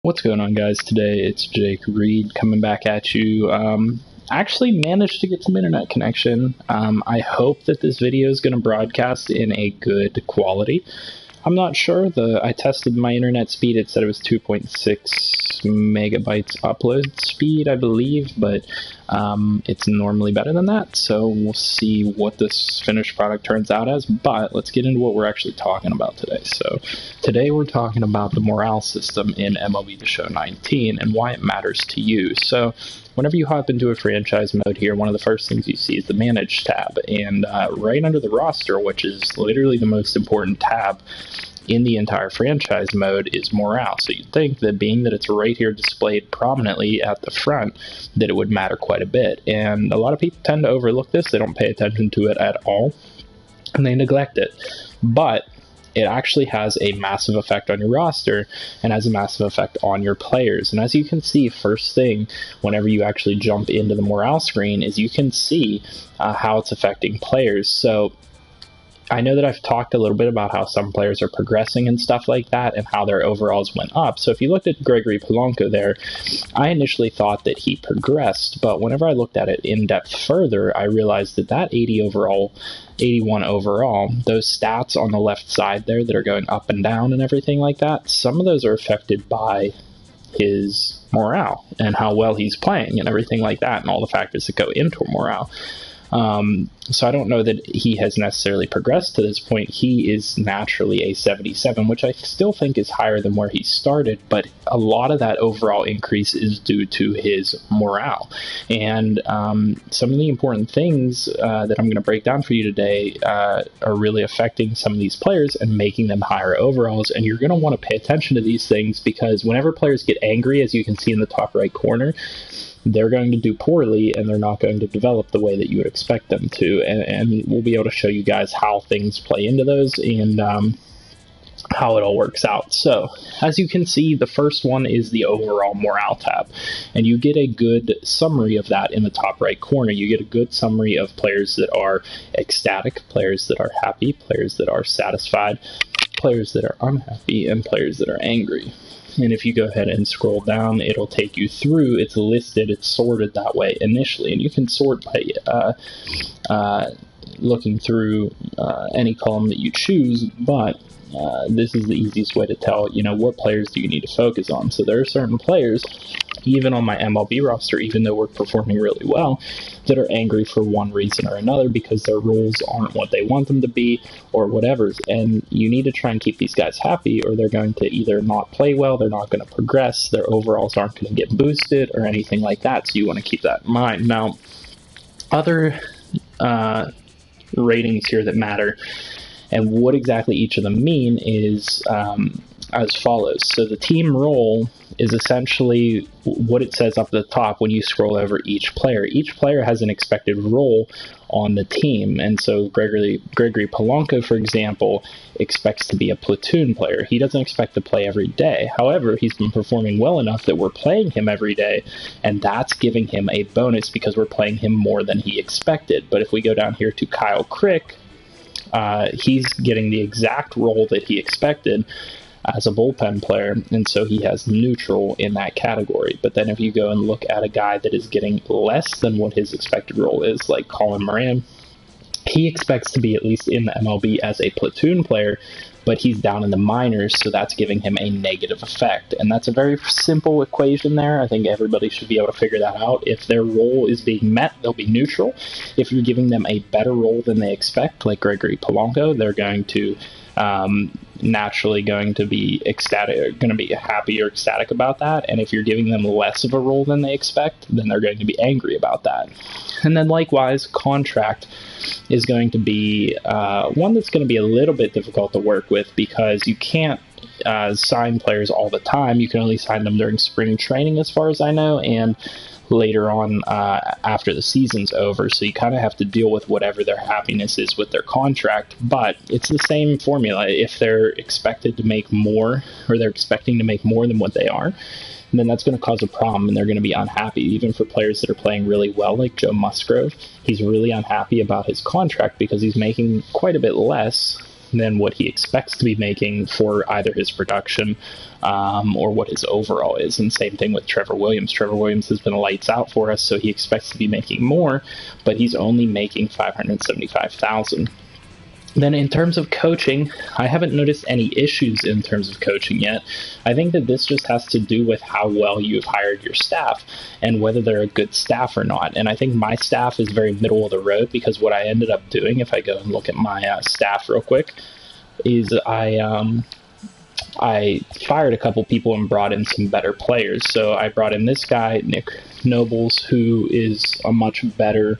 What's going on, guys? Today it's Jake Reid coming back at you. Actually managed to get some internet connection. I hope that this video is going to broadcast in a good quality. I'm not sure. I tested my internet speed. It said it was 2.6 megabytes upload speed, I believe, but it's normally better than that. So we'll see what this finished product turns out as. But let's get into what we're actually talking about today. So today we're talking about the morale system in MLB The Show 19 and why it matters to you. So whenever you hop into a franchise mode here, one of the first things you see is the Manage tab. And right under the roster, which is literally the most important tab in the entire franchise mode, is morale. So you'd think that being that it's right here displayed prominently at the front, that it would matter quite a bit. And a lot of people tend to overlook this. They don't pay attention to it at all, and they neglect it. But it actually has a massive effect on your roster and has a massive effect on your players. And as you can see, first thing, whenever you actually jump into the morale screen, is you can see how it's affecting players. So I know that I've talked a little bit about how some players are progressing and stuff like that and how their overalls went up. So if you looked at Gregory Polanco there, I initially thought that he progressed, but whenever I looked at it in depth further, I realized that that 80 overall, 81 overall, those stats on the left side there that are going up and down and everything like that, some of those are affected by his morale and how well he's playing and everything like that and all the factors that go into morale. So I don't know that he has necessarily progressed to this point. He is naturally a 77, which I still think is higher than where he started, but a lot of that overall increase is due to his morale. And some of the important things that I'm going to break down for you today are really affecting some of these players and making them higher overalls. And you're going to want to pay attention to these things because whenever players get angry, as you can see in the top right corner, they're going to do poorly and they're not going to develop the way that you would expect them to. And we'll be able to show you guys how things play into those and how it all works out. So as you can see, the first one is the overall morale tab, and you get a good summary of that in the top right corner. You get a good summary of players that are ecstatic, players that are happy, players that are satisfied, players that are unhappy, and players that are angry. And if you go ahead and scroll down, it'll take you through. It's listed, it's sorted that way initially. And you can sort by looking through any column that you choose, but this is the easiest way to tell, what players do you need to focus on. So there are certain players, even on my MLB roster, even though we're performing really well, that are angry for one reason or another because their roles aren't what they want them to be or whatever. And you need to try and keep these guys happy or they're going to either not play well, they're not going to progress, their overalls aren't going to get boosted or anything like that. So you want to keep that in mind. Now, other ratings here that matter and what exactly each of them mean is as follows. So the team role is essentially what it says up at the top when you scroll over each player. Each player has an expected role on the team. And so Gregory Polanco, for example, expects to be a platoon player. He doesn't expect to play every day. However, he's been performing well enough that we're playing him every day, and that's giving him a bonus because we're playing him more than he expected. But if we go down here to Kyle Crick, he's getting the exact role that he expected as a bullpen player, and so he has neutral in that category. But then if you go and look at a guy that is getting less than what his expected role is, like Colin Moran, he expects to be at least in the MLB as a platoon player, but he's down in the minors, so that's giving him a negative effect. And that's a very simple equation there. I think everybody should be able to figure that out. If their role is being met, they'll be neutral. If you're giving them a better role than they expect, like Gregory Polanco, they're going to naturally going to be ecstatic, going to be happy or ecstatic about that. And if you're giving them less of a role than they expect, then they're going to be angry about that. And then likewise, contract is going to be one that's going to be a little bit difficult to work with because you can't sign players all the time. You can only sign them during spring training as far as I know, and later on after the season's over. So you kind of have to deal with whatever their happiness is with their contract. But it's the same formula. If they're expected to make more, or they're expecting to make more than what they are, then that's going to cause a problem and they're going to be unhappy. Even for players that are playing really well, like Joe Musgrove, he's really unhappy about his contract because he's making quite a bit less than what he expects to be making for either his production or what his overall is. And same thing with Trevor Williams. Trevor Williams has been lights out for us, so he expects to be making more, but he's only making $575,000. Then in terms of coaching, I haven't noticed any issues in terms of coaching yet. I think that this just has to do with how well you've hired your staff and whether they're a good staff or not. And I think my staff is very middle of the road, because what I ended up doing, if I go and look at my staff real quick, is I fired a couple people and brought in some better players. So I brought in this guy, Nick Nobles, who is a much better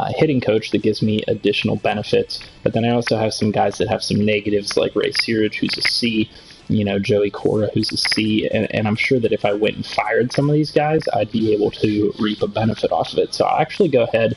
hitting coach that gives me additional benefits. But then I also have some guys that have some negatives, like Ray Searage, who's a C, Joey Cora, who's a C, and I'm sure that if I went and fired some of these guys, I'd be able to reap a benefit off of it. So I'll actually go ahead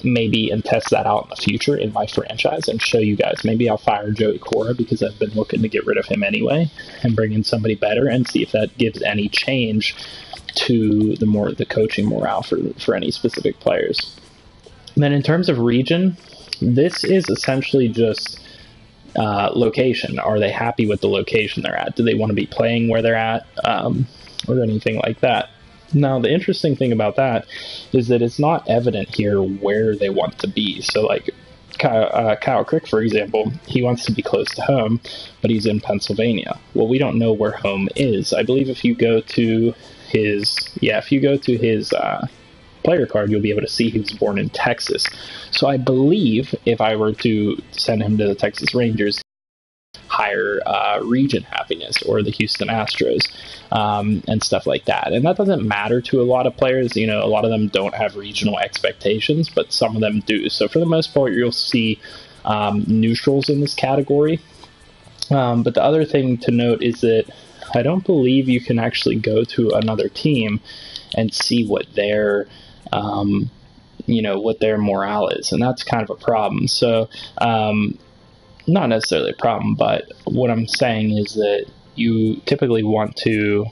maybe and test that out in the future in my franchise and show you guys. Maybe I'll fire Joey Cora, because I've been looking to get rid of him anyway, and bring in somebody better and see if that gives any change to the coaching morale for any specific players. Then in terms of region, this is essentially just location. Are they happy with the location they're at? Do they want to be playing where they're at, or anything like that? Now, the interesting thing about that is that it's not evident here where they want to be. So, like Kyle Crick, for example, he wants to be close to home, but he's in Pennsylvania. Well, we don't know where home is. I believe if you go to his player card, you'll be able to see he was born in Texas. So I believe if I were to send him to the Texas Rangers, higher region happiness, or the Houston Astros, and stuff like that. And that doesn't matter to a lot of players. A lot of them don't have regional expectations, but some of them do. So for the most part, you'll see neutrals in this category. But the other thing to note is that I don't believe you can actually go to another team and see what their what their morale is, and that's kind of a problem. So not necessarily a problem, but what I'm saying is that you typically want to,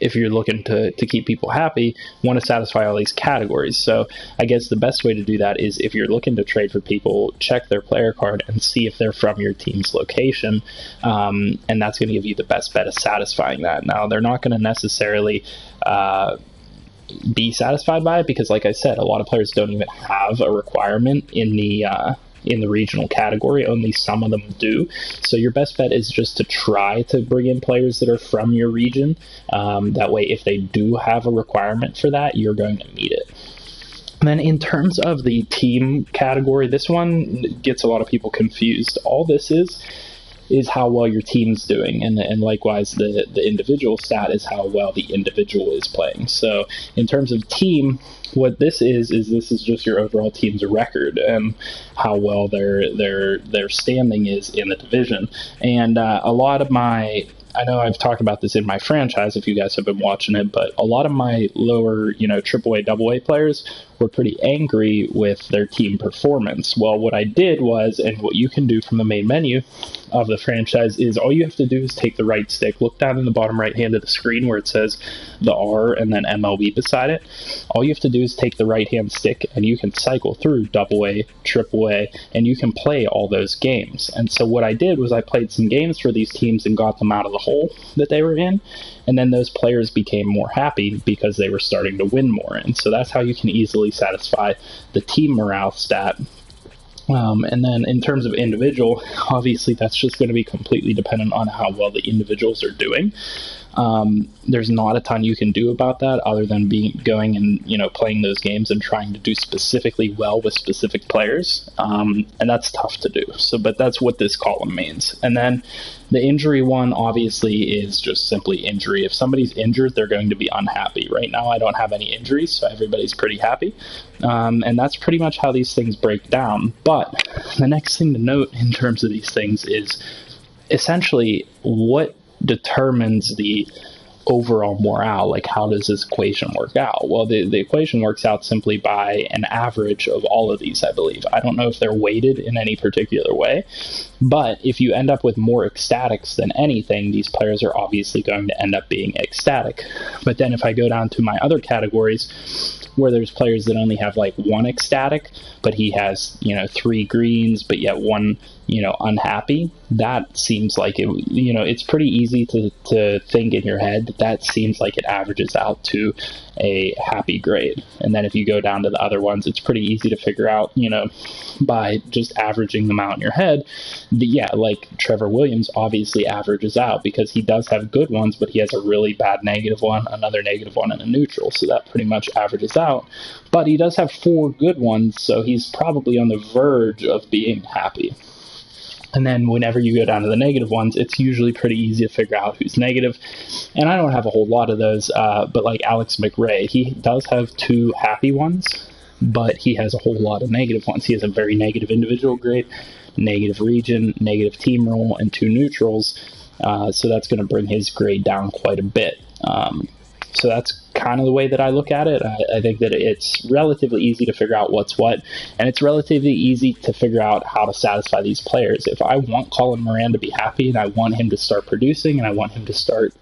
if you're looking to keep people happy, want to satisfy all these categories. So I guess the best way to do that is, if you're looking to trade for people, check their player card and see if they're from your team's location, and that's going to give you the best bet of satisfying that. Now, they're not going to necessarily be satisfied by it, because like I said, a lot of players don't even have a requirement in the regional category. Only some of them do. So your best bet is just to try to bring in players that are from your region. That way, if they do have a requirement for that, you're going to meet it. And then in terms of the team category, this one gets a lot of people confused. All this is how well your team's doing, and likewise the individual stat is how well the individual is playing. So in terms of team, what this is this is just your overall team's record and how well their standing is in the division. And a lot of I know I've talked about this in my franchise if you guys have been watching it, but a lot of my lower, AAA, AA players were pretty angry with their team performance. Well, what I did was, and what you can do from the main menu of the franchise, is all you have to do is take the right stick, look down in the bottom right hand of the screen where it says the R and then MLB beside it. All you have to do is take the right hand stick, and you can cycle through AA, AAA, and you can play all those games. And so what I did was I played some games for these teams and got them out of the hole that they were in, and then those players became more happy because they were starting to win more. And so that's how you can easily satisfy the team morale stat. And then in terms of individual, obviously that's just going to be completely dependent on how well the individuals are doing. There's not a ton you can do about that other than going and playing those games and trying to do specifically well with specific players, and that's tough to do. But that's what this column means. And then the injury one obviously is just simply injury. If somebody's injured, they're going to be unhappy. Right now I don't have any injuries, so everybody's pretty happy, and that's pretty much how these things break down. But the next thing to note in terms of these things is essentially what determines the overall morale. Like, how does this equation work out? Well, the equation works out simply by an average of all of these, I believe. I don't know if they're weighted in any particular way, But if you end up with more ecstatics than anything, these players are obviously going to end up being ecstatic. But then if I go down to my other categories, where there's players that only have like one ecstatic, but he has, 3 greens, but yet one, unhappy, that seems like it, it's pretty easy to think in your head that seems like it averages out to a happy grade. And then if you go down to the other ones, it's pretty easy to figure out, by just averaging them out in your head. Like Trevor Williams obviously averages out because he does have good ones, but he has a really bad negative one, another negative one, and a neutral. So that pretty much averages out. But he does have 4 good ones, so he's probably on the verge of being happy. And then whenever you go down to the negative ones, it's usually pretty easy to figure out who's negative. And I don't have a whole lot of those, but like Alex McRae, he does have 2 happy ones, but he has a whole lot of negative ones. He has a very negative individual grade, negative region, negative team role, and 2 neutrals. So that's going to bring his grade down quite a bit. So that's kind of the way that I look at it. I think that it's relatively easy to figure out what's what, and it's relatively easy to figure out how to satisfy these players. If I want Colin Moran to be happy, and I want him to start producing, and I want him to start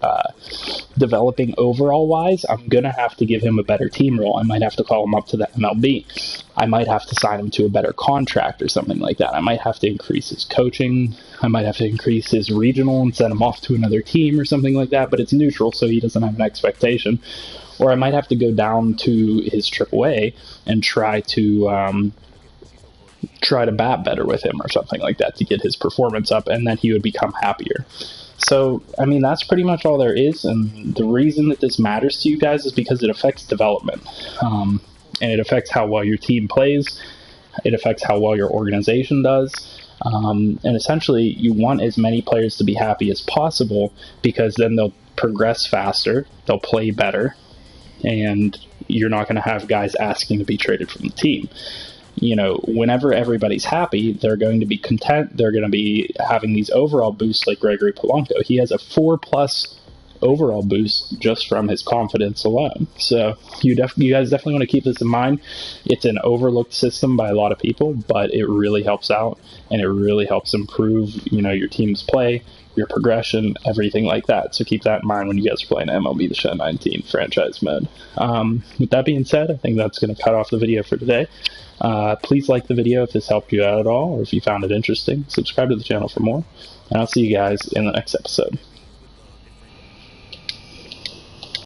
developing overall-wise, I'm going to have to give him a better team role. I might have to call him up to the MLB. I might have to sign him to a better contract or something like that. I might have to increase his coaching. I might have to increase his regional and send him off to another team or something like that, but it's neutral, so he doesn't have an expectation. Or I might have to go down to his AAA and try to bat better with him or something like that to get his performance up, and then he would become happier. So, that's pretty much all there is, and the reason that this matters to you guys is because it affects development. And it affects how well your team plays. It affects how well your organization does. And essentially, you want as many players to be happy as possible, because then they'll progress faster, they'll play better, and you're not going to have guys asking to be traded from the team. Whenever everybody's happy, they're going to be content. They're going to be having these overall boosts like Gregory Polanco. He has a 4+ overall boost just from his confidence alone. So you guys definitely want to keep this in mind. It's an overlooked system by a lot of people, but it really helps out, and it really helps improve, your team's play, your progression, everything like that. So keep that in mind when you guys are playing MLB The Show 19 franchise mode. With that being said, I think that's going to cut off the video for today. Please like the video if this helped you out at all, or if you found it interesting. Subscribe to the channel for more, and I'll see you guys in the next episode.